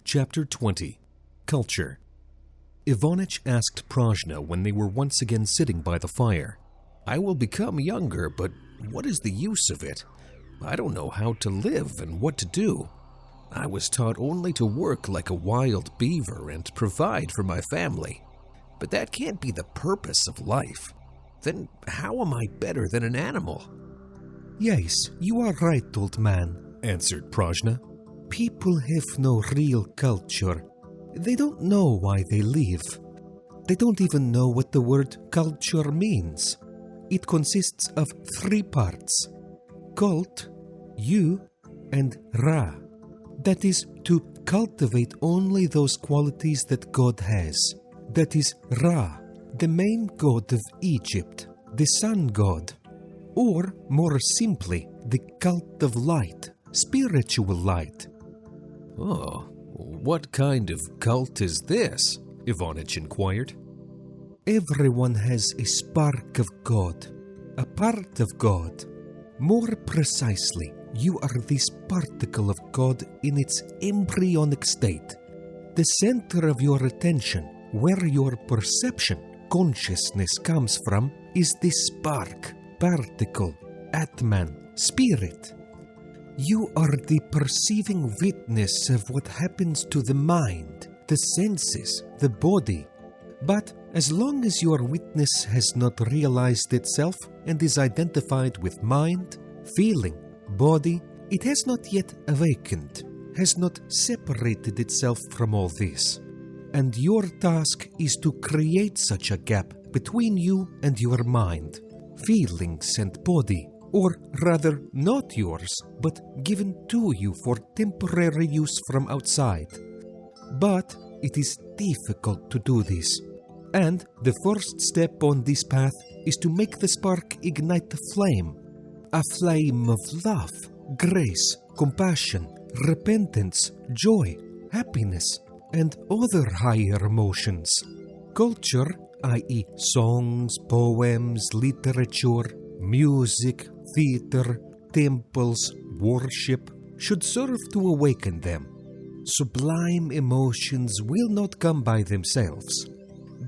Chapter 20. Culture. Ivanich asked Prajna when they were once again sitting by the fire. "I will become younger, but what is the use of it? I don't know how to live and what to do. I was taught only to work like a wild beaver and provide for my family. But that can't be the purpose of life. Then how am I better than an animal?" "Yes, you are right, old man," answered Prajna. "People have no real culture. They don't know why they live. They don't even know what the word culture means. It consists of 3 parts: cult, you, and ra. That is, to cultivate only those qualities that God has. That is Ra, the main god of Egypt, the sun god. Or, more simply, the cult of light, spiritual light." "Oh, what kind of cult is this?" Ivanich inquired. "Everyone has a spark of God, a part of God. More precisely, you are this particle of God in its embryonic state. The center of your attention, where your perception, consciousness comes from, is this spark, particle, Atman, spirit. You are the perceiving witness of what happens to the mind, the senses, the body. But as long as your witness has not realized itself and is identified with mind, feeling, body, it has not yet awakened, has not separated itself from all this. And your task is to create such a gap between you and your mind, feelings and body, or rather not yours, but given to you for temporary use from outside. But it is difficult to do this, and the first step on this path is to make the spark ignite a flame of love, grace, compassion, repentance, joy, happiness, and other higher emotions. Culture, i.e. songs, poems, literature, music, theater, temples, worship, should serve to awaken them. Sublime emotions will not come by themselves.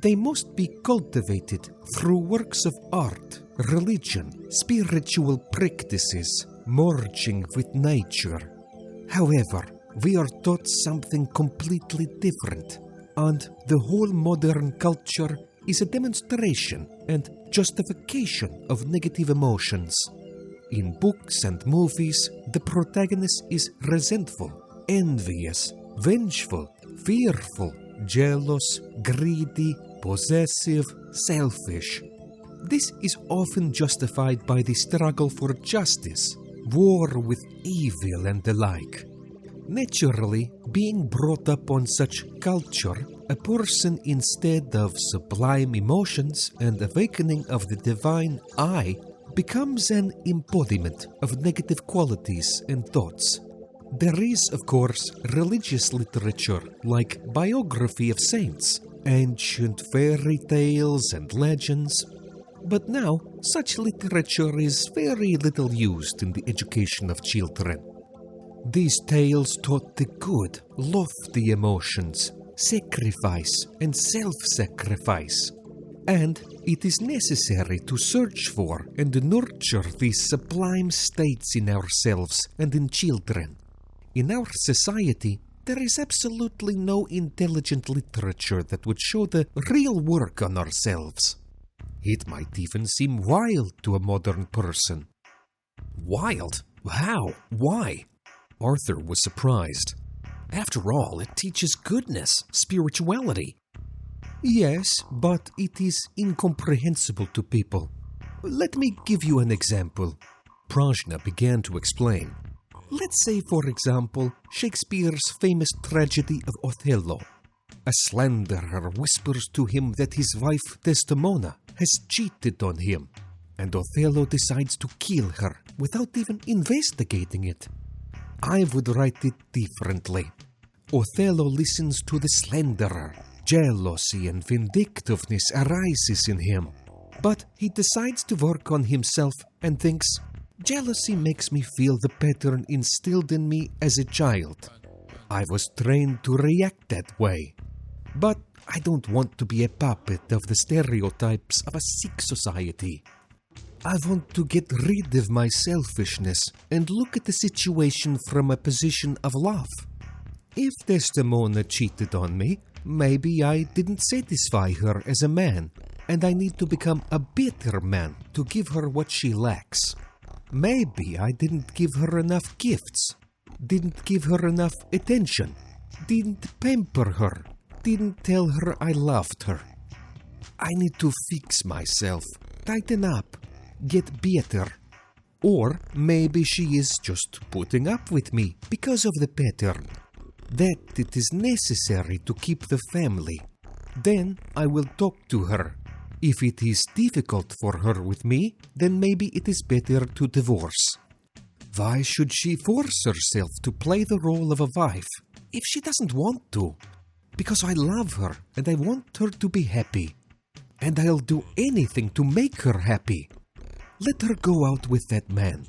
They must be cultivated through works of art, religion, spiritual practices, merging with nature. However, we are taught something completely different, and the whole modern culture is a demonstration and justification of negative emotions. In books and movies, the protagonist is resentful, envious, vengeful, fearful, jealous, greedy, possessive, selfish. This is often justified by the struggle for justice, war with evil, and the like. Naturally, being brought up on such culture, a person, instead of sublime emotions and awakening of the divine I, becomes an embodiment of negative qualities and thoughts. There is, of course, religious literature like biography of saints, ancient fairy tales and legends. But now, such literature is very little used in the education of children. These tales taught the good, lofty emotions, sacrifice and self-sacrifice. And it is necessary to search for and nurture these sublime states in ourselves and in children. In our society, there is absolutely no intelligent literature that would show the real work on ourselves. It might even seem wild to a modern person. Wild? How? Why? Arthur was surprised. After all, it teaches goodness, spirituality. Yes, but it is incomprehensible to people. Let me give you an example. Prajna began to explain. Let's say, for example, Shakespeare's famous tragedy of Othello. A slanderer whispers to him that his wife Desdemona has cheated on him, and Othello decides to kill her without even investigating it. I would write it differently. Othello listens to the slanderer. Jealousy and vindictiveness arises in him. But he decides to work on himself and thinks, jealousy makes me feel the pattern instilled in me as a child. I was trained to react that way. But I don't want to be a puppet of the stereotypes of a sick society. I want to get rid of my selfishness and look at the situation from a position of love. If Desdemona cheated on me, maybe I didn't satisfy her as a man, and I need to become a better man to give her what she lacks. Maybe I didn't give her enough gifts, didn't give her enough attention, didn't pamper her, didn't tell her I loved her. I need to fix myself, tighten up, get better. Or maybe she is just putting up with me because of the pattern, that it is necessary to keep the family. Then I will talk to her. If it is difficult for her with me, then maybe it is better to divorce. Why should she force herself to play the role of a wife if she doesn't want to? Because I love her and I want her to be happy. And I'll do anything to make her happy. Let her go out with that man.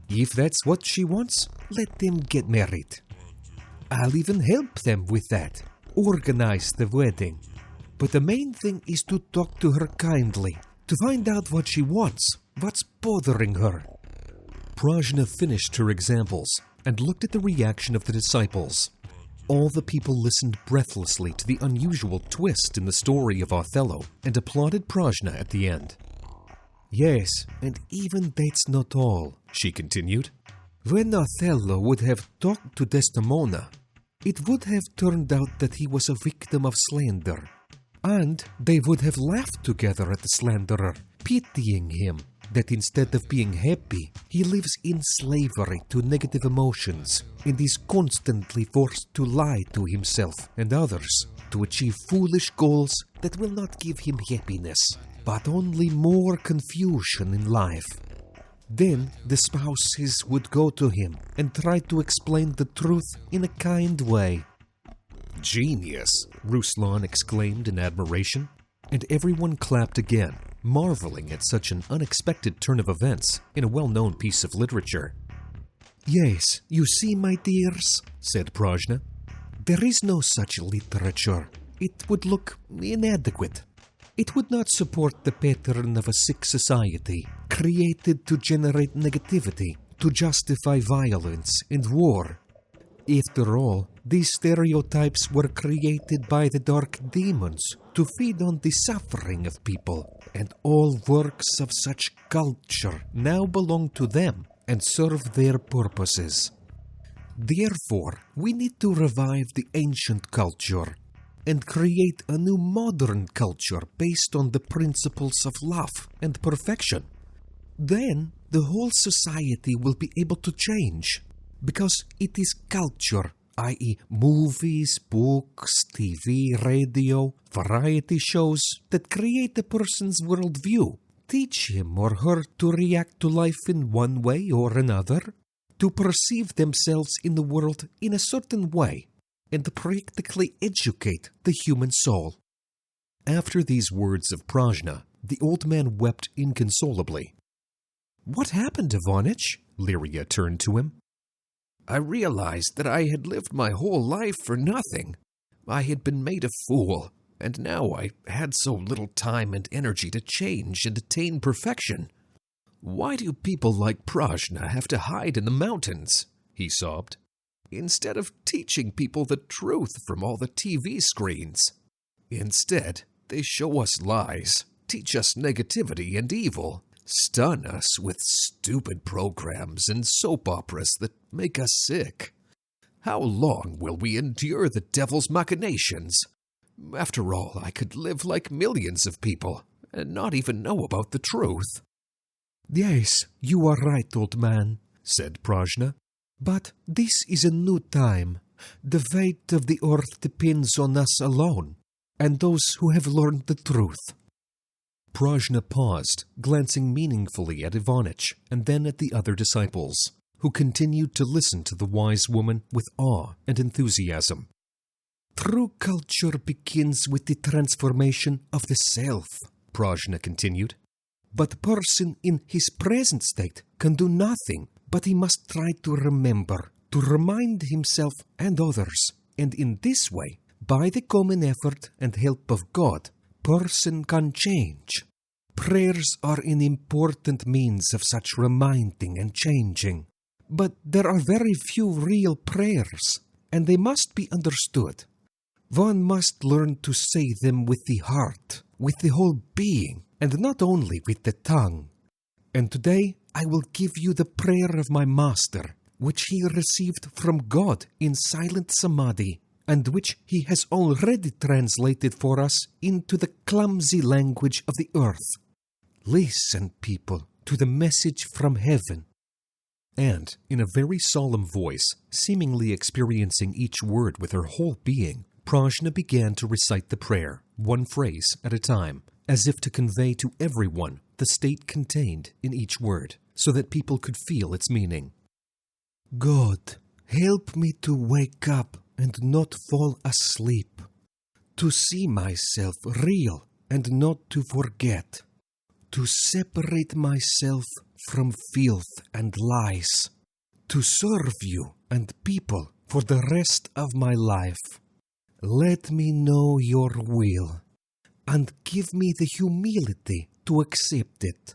If that's what she wants, let them get married. I'll even help them with that. Organize the wedding. But the main thing is to talk to her kindly, to find out what she wants, what's bothering her. Prajna finished her examples and looked at the reaction of the disciples. All the people listened breathlessly to the unusual twist in the story of Othello and applauded Prajna at the end. Yes, and even that's not all, she continued. When Othello would have talked to Desdemona, it would have turned out that he was a victim of slander. And they would have laughed together at the slanderer, pitying him, that instead of being happy, he lives in slavery to negative emotions and is constantly forced to lie to himself and others to achieve foolish goals that will not give him happiness, but only more confusion in life. Then the spouses would go to him and try to explain the truth in a kind way. "Genius!" Ruslan exclaimed in admiration, and everyone clapped again, marveling at such an unexpected turn of events in a well-known piece of literature. Yes, you see, my dears, said Prajna, there is no such literature. It would look inadequate. It would not support the pattern of a sick society, created to generate negativity, to justify violence and war. After all, these stereotypes were created by the dark demons to feed on the suffering of people, and all works of such culture now belong to them and serve their purposes. Therefore, we need to revive the ancient culture and create a new modern culture based on the principles of love and perfection. Then the whole society will be able to change, because it is culture, i.e. movies, books, TV, radio, variety shows that create a person's worldview, teach him or her to react to life in one way or another, to perceive themselves in the world in a certain way, and practically educate the human soul. After these words of Prajna, the old man wept inconsolably. "What happened, Ivanich?" Lyria turned to him. "I realized that I had lived my whole life for nothing. I had been made a fool, and now I had so little time and energy to change and attain perfection. Why do people like Prajna have to hide in the mountains?" he sobbed, "instead of teaching people the truth from all the TV screens. Instead, they show us lies, teach us negativity and evil, stun us with stupid programs and soap operas that make us sick. How long will we endure the devil's machinations? After all, I could live like millions of people and not even know about the truth." Yes, you are right, old man, said Prajna. But this is a new time. The fate of the earth depends on us alone, and those who have learned the truth. Prajna paused, glancing meaningfully at Ivanich and then at the other disciples, who continued to listen to the wise woman with awe and enthusiasm. True culture begins with the transformation of the self, Prajna continued. But a person in his present state can do nothing, but he must try to remember to remind himself and others, and in this way, by the common effort and help of God, person can change. Prayers are an important means of such reminding and changing, but there are very few real prayers, and they must be understood. One must learn to say them with the heart, with the whole being, and not only with the tongue. And today I will give you the prayer of my master, which he received from God in silent samadhi, and which he has already translated for us into the clumsy language of the earth. Listen, people, to the message from heaven. And, in a very solemn voice, seemingly experiencing each word with her whole being, Prajna began to recite the prayer, one phrase at a time, as if to convey to everyone the state contained in each word, so that people could feel its meaning. God, help me to wake up and not fall asleep, to see myself real and not to forget, to separate myself from filth and lies, to serve you and people for the rest of my life. Let me know your will, and give me the humility to accept it.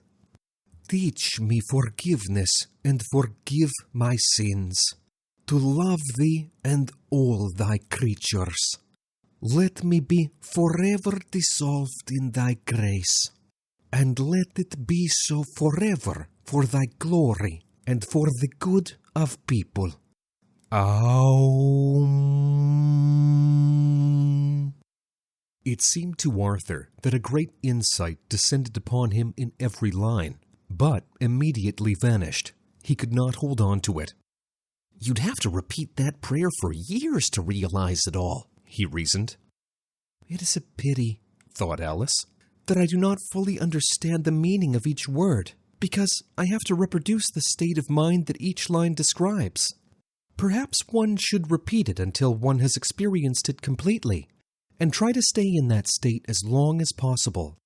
Teach me forgiveness and forgive my sins, to love thee and all thy creatures. Let me be forever dissolved in thy grace, and let it be so forever for thy glory and for the good of people. Aum. It seemed to Arthur that a great insight descended upon him in every line, but immediately vanished. He could not hold on to it. You'd have to repeat that prayer for years to realize it all, he reasoned. It is a pity, thought Alice, that I do not fully understand the meaning of each word, because I have to reproduce the state of mind that each line describes. Perhaps one should repeat it until one has experienced it completely, and try to stay in that state as long as possible.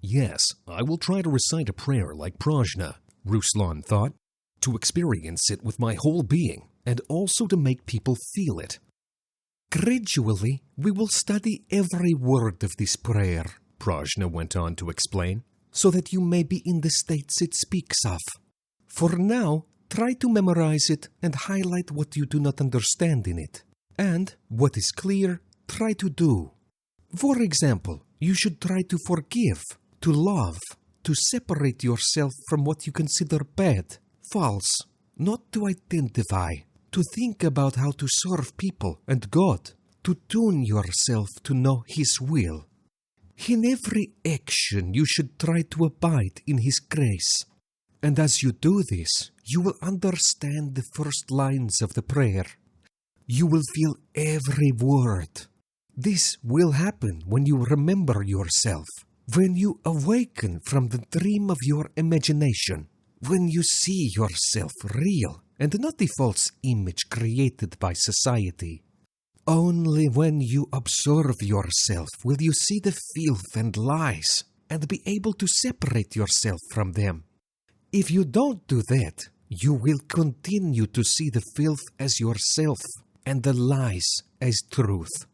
Yes, I will try to recite a prayer like Prajna, Ruslan thought, to experience it with my whole being, and also to make people feel it. Gradually, we will study every word of this prayer, Prajna went on to explain, so that you may be in the states it speaks of. For now, try to memorize it and highlight what you do not understand in it, and what is clear, try to do. For example, you should try to forgive, to love, to separate yourself from what you consider bad, false, not to identify, to think about how to serve people and God, to tune yourself to know His will. In every action you should try to abide in His grace. And as you do this, you will understand the first lines of the prayer. You will feel every word. This will happen when you remember yourself, when you awaken from the dream of your imagination, when you see yourself real and not the false image created by society. Only when you observe yourself will you see the filth and lies and be able to separate yourself from them. If you don't do that, you will continue to see the filth as yourself and the lies as truth.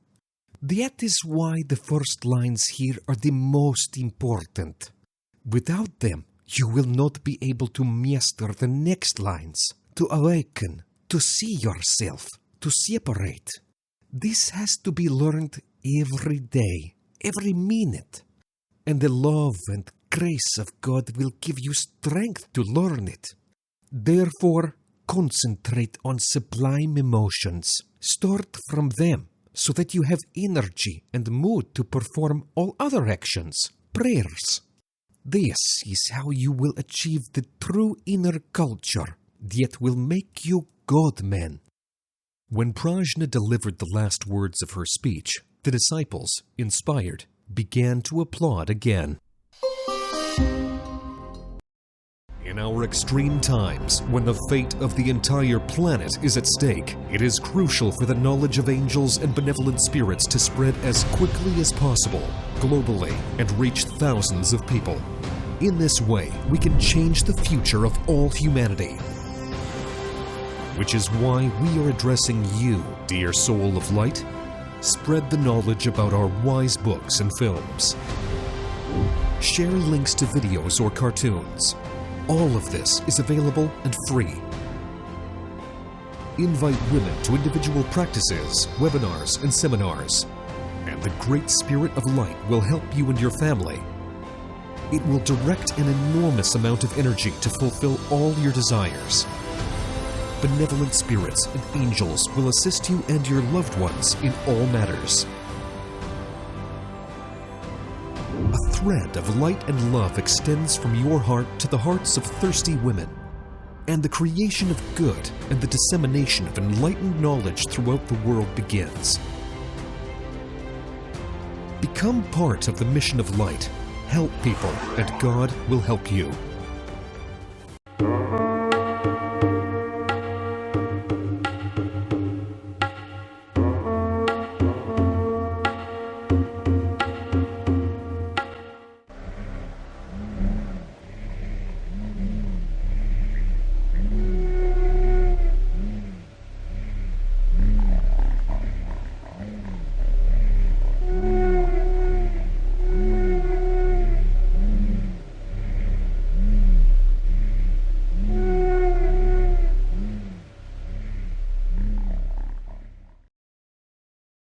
That is why the first lines here are the most important. Without them, you will not be able to master the next lines, to awaken, to see yourself, to separate. This has to be learned every day, every minute. And the love and grace of God will give you strength to learn it. Therefore, concentrate on sublime emotions. Start from them, so that you have energy and mood to perform all other actions, prayers. This is how you will achieve the true inner culture that will make you God-man. When Prajna delivered the last words of her speech, the disciples, inspired, began to applaud again. In our extreme times, when the fate of the entire planet is at stake, it is crucial for the knowledge of angels and benevolent spirits to spread as quickly as possible, globally, and reach thousands of people. In this way, we can change the future of all humanity. which is why we are addressing you, dear soul of light. Spread the knowledge about our wise books and films. Share links to videos or cartoons. All of this is available and free. Invite women to individual practices, webinars, and seminars. And the Great Spirit of Light will help you and your family. It will direct an enormous amount of energy to fulfill all your desires. Benevolent spirits and angels will assist you and your loved ones in all matters. A thread of light and love extends from your heart to the hearts of thirsty women, and the creation of good and the dissemination of enlightened knowledge throughout the world begins. Become part of the mission of light. Help people, and God will help you.